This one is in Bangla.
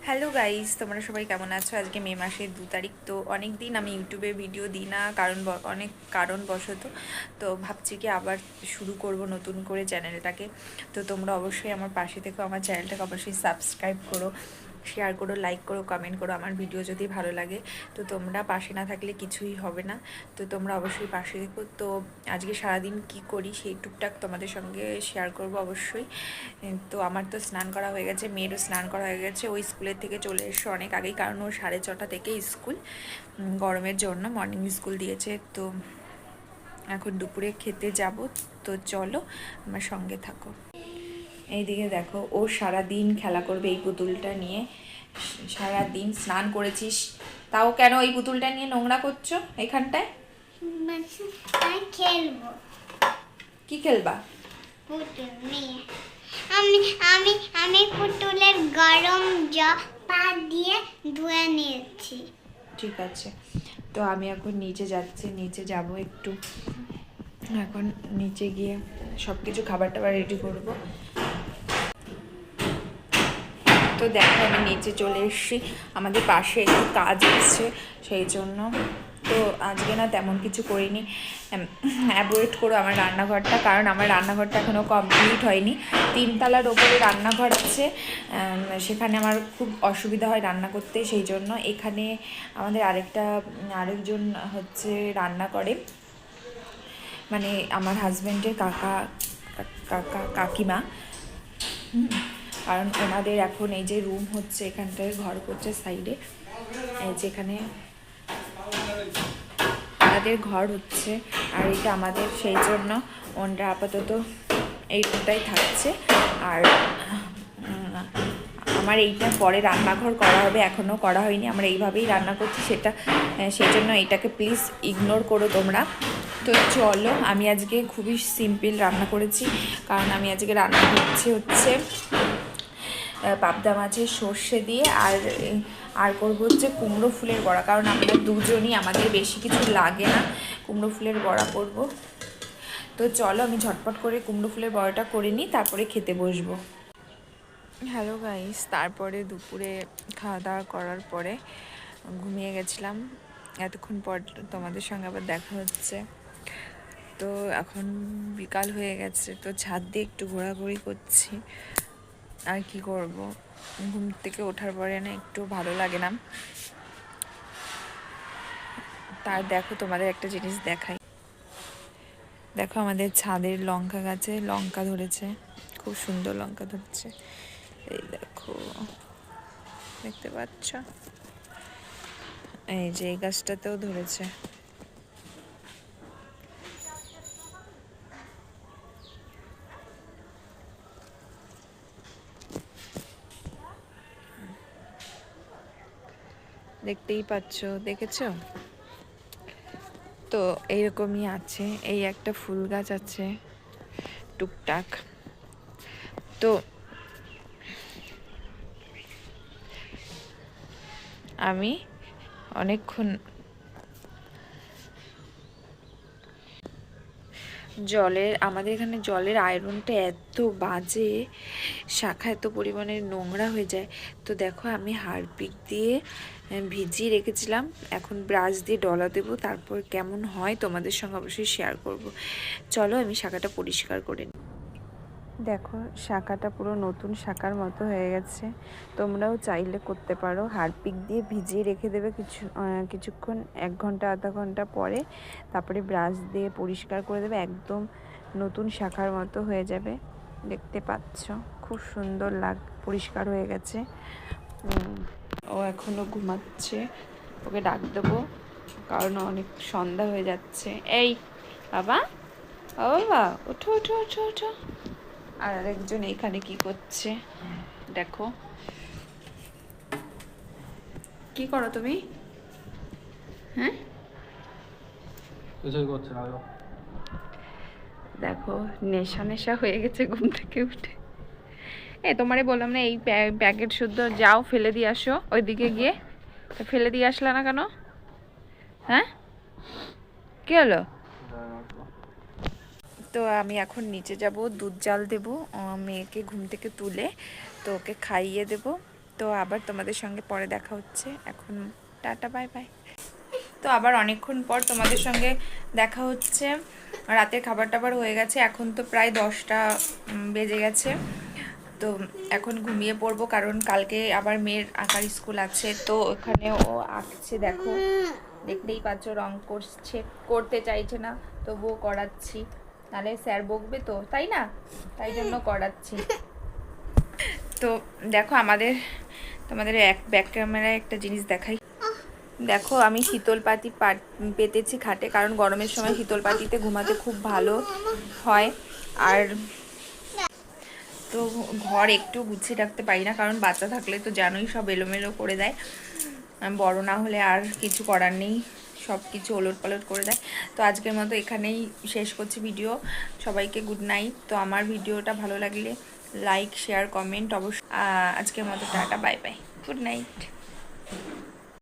হ্যালো গাইস, তোমরা সবাই কেমন আছো? আজকে মে মাসের 2 তারিখ। তো অনেক দিন আমি ইউটিউবে ভিডিও দিই না, অনেক কারণবশত। তো ভাবছি কি আবার শুরু করব নতুন করে চ্যানেলটাকে। তো তোমরা অবশ্যই আমার পাশে থেকো, আমার চ্যানেলটাকে অবশ্যই সাবস্ক্রাইব করো, শেয়ার করো, লাইক করো, কমেন্ট করো। আমার ভিডিও যদি ভালো লাগে, তো তোমরা পাশে না থাকলে কিছুই হবে না। তো তোমরা অবশ্যই পাশে থেকো। তো আজকে সারাদিন কি করি সেই টুকটাক তোমাদের সঙ্গে শেয়ার করব অবশ্যই। তো আমার তো স্নান করা হয়ে গেছে, মেয়েরও স্নান করা হয়ে গেছে। ওই স্কুলের থেকে চলে এসছে অনেক আগেই, কারণ ওর 6:30 থেকে স্কুল, গরমের জন্য মর্নিং স্কুল দিয়েছে। তো এখন দুপুরে খেতে যাব। তো চলো আমার সঙ্গে থাকো। এইদিকে দেখো, ও সারাদিন খেলা করবে এই পুতুলটা নিয়ে। সারাদিন স্নান করেছিস, তাও কেন এই পুতুলটা নিয়ে নোংরা করছো এখানটায়? খেলবো। কি খেলবা? পুতুল নিয়ে আমি আমি আমি পুতুলের গরম পা দিয়ে ধুয়ে নিয়েছি। ঠিক আছে, তো আমি এখন নিচে যাচ্ছি, নিচে যাব একটু। এখন নিচে গিয়ে সব কিছু খাবার টাবার রেডি করব। তো দেখো আমি নিচে চলে এসেছি, আমাদের পাশে একটু কাজ হচ্ছে সেই জন্য। তো আজকে না তেমন কিছু করিনি, অ্যাভয়েড করো আমার রান্নাঘরটা, কারণ আমার রান্নাঘরটা এখনও কমপ্লিট হয়নি। 3 তলার ওপরে রান্নাঘর আছে, সেখানে আমার খুব অসুবিধা হয় রান্না করতে, সেই জন্য এখানে আমাদের আরেকজন হচ্ছে রান্না করে, মানে আমার হাজব্যান্ডের কাকিমা। কারণ ওনাদের এখন এই যে রুম হচ্ছে, এখানটায় ঘর করছে সাইডে, যেখানে ওনাদের ঘর হচ্ছে, আর এটা আমাদের, সেই জন্য ওনারা আপাতত এই রুমটাই থাকছে। আর আমার এইটা পরে রান্নাঘর করা হবে, এখনও করা হয়নি, আমরা এইভাবেই রান্না করছি, সেই জন্য এইটাকে প্লিজ ইগনোর করো তোমরা। তো চলো, আমি আজকে খুবই সিম্পল রান্না করেছি, কারণ আমি আজকে রান্না করছি হচ্ছে পাবদা মাছের সর্ষে দিয়ে, আর করবো হচ্ছে কুমড়ো ফুলের বড়া, কারণ আমরা দুজনই, আমাদের বেশি কিছু লাগে না। কুমড়ো ফুলের বড়া করব। তো চলো আমি ঝটপট করে কুমড়ো ফুলের বড়াটা করে নিই, তারপরে খেতে বসবো। হ্যালো গাইস, তারপরে দুপুরে খাওয়া দাওয়া করার পরে ঘুমিয়ে গেছিলাম। এতক্ষণ পর তোমাদের সঙ্গে আবার দেখা হচ্ছে। তো এখন বিকাল হয়ে গেছে, তো ছাদ দিয়ে একটু ঘোরাঘুরি করছি। আর কি করব, ঘুম থেকে ওঠার পরে না একটু ভালো লাগে না। তার দেখো, তোমাদের একটা জিনিস দেখাই। দেখো আমাদের ছাদের লঙ্কা গাছে লঙ্কা ধরেছে, খুব সুন্দর লঙ্কা ধরেছে। এই দেখো, দেখতে পাচ্ছ? এই যে এই গাছটাতেও ধরেছে। দেখতেই পাচ্ছ, দেখেছো? তো এইরকমই আছে, এই একটা ফুল গাছ আছে টুকটাক। তো আমি অনেকক্ষণ আমাদের এখানে জলের আয়রনটা এত বাজে, শাখা এত পরিমাণে নোংরা হয়ে যায়। তো দেখো আমি হারপিক দিয়ে ভিজিয়ে রেখেছিলাম, এখন ব্রাশ দিয়ে ডলা দেবো, তারপর কেমন হয় তোমাদের সঙ্গে অবশ্যই শেয়ার করব। চলো আমি শাখাটা পরিষ্কার করে নিই। দেখো শাখাটা পুরো নতুন শাখার মতো হয়ে গেছে। তোমরাও চাইলে করতে পারো, হারপিক দিয়ে ভিজিয়ে রেখে দেবে কিছুক্ষণ, 1 ঘন্টা আধা ঘন্টা পরে, তারপরে ব্রাশ দিয়ে পরিষ্কার করে দেবে, একদম নতুন শাখার মতো হয়ে যাবে। দেখতে পাচ্ছ খুব সুন্দর পরিষ্কার হয়ে গেছে। ও এখনও ঘুমাচ্ছে, ওকে ডাক দেবো, কারণ অনেক সন্ধ্যা হয়ে যাচ্ছে। এই বাবা, ও বাবা, ওঠো ওঠো ওঠো ওঠো। আর আরেকজন এখানে কি করছে দেখো। কি করো তুমি? হ্যাঁ, দেখো নেশা নেশা হয়ে গেছে ঘুম থেকে উঠে। তোমারে বললাম না এই প্যাকেট শুদ্ধ যাও ফেলে দিয়ে আসো ওইদিকে গিয়ে, তো ফেলে দিয়ে আসলে না কেন? হ্যাঁ, কি হলো? তো আমি এখন নিচে যাব, দুধ জাল দেবো, মেয়েকে ঘুম থেকে তুলে তো ওকে খাইয়ে দেবো। তো আবার তোমাদের সঙ্গে পরে দেখা হচ্ছে। এখন টাটা, বাই বাই। তো আবার অনেকক্ষণ পর তোমাদের সঙ্গে দেখা হচ্ছে। রাতের খাবার টাবার হয়ে গেছে, এখন তো প্রায় 10টা বেজে গেছে। তো এখন ঘুমিয়ে পড়বো, কারণ কালকে আবার মেয়ের আঁকার স্কুল আছে। তো ওখানে ও আঁকছে, দেখো দেখতেই পাচ্ছ, রং করতে চাইছে না, তবুও করাচ্ছি, তাহলে স্যার বকবে তো, তাই না? তাই জন্য করাচ্ছি। তো দেখো তোমাদের ব্যাক ক্যামেরায় একটা জিনিস দেখাই। দেখো আমি শীতল পাটি পেতেছি খাটে, কারণ গরমের সময় শীতল পাটিতে ঘুমাতে খুব ভালো হয়। আর তো ঘর একটু গুছিয়ে রাখতে পারি না, কারণ বাচ্চা থাকলে তো জানোই সব এলোমেলো করে দেয়। বড় না হলে আর কিছু করার নেই, সব কিছু ওলট পালট করে দেয়। তো আজকের মতো এখানেই শেষ করছি ভিডিও। সবাইকে গুড নাইট। তো আমার ভিডিওটা ভালো লাগলে লাইক, শেয়ার, কমেন্ট অবশ্যই। আজকের মতো tata, bye bye, good night.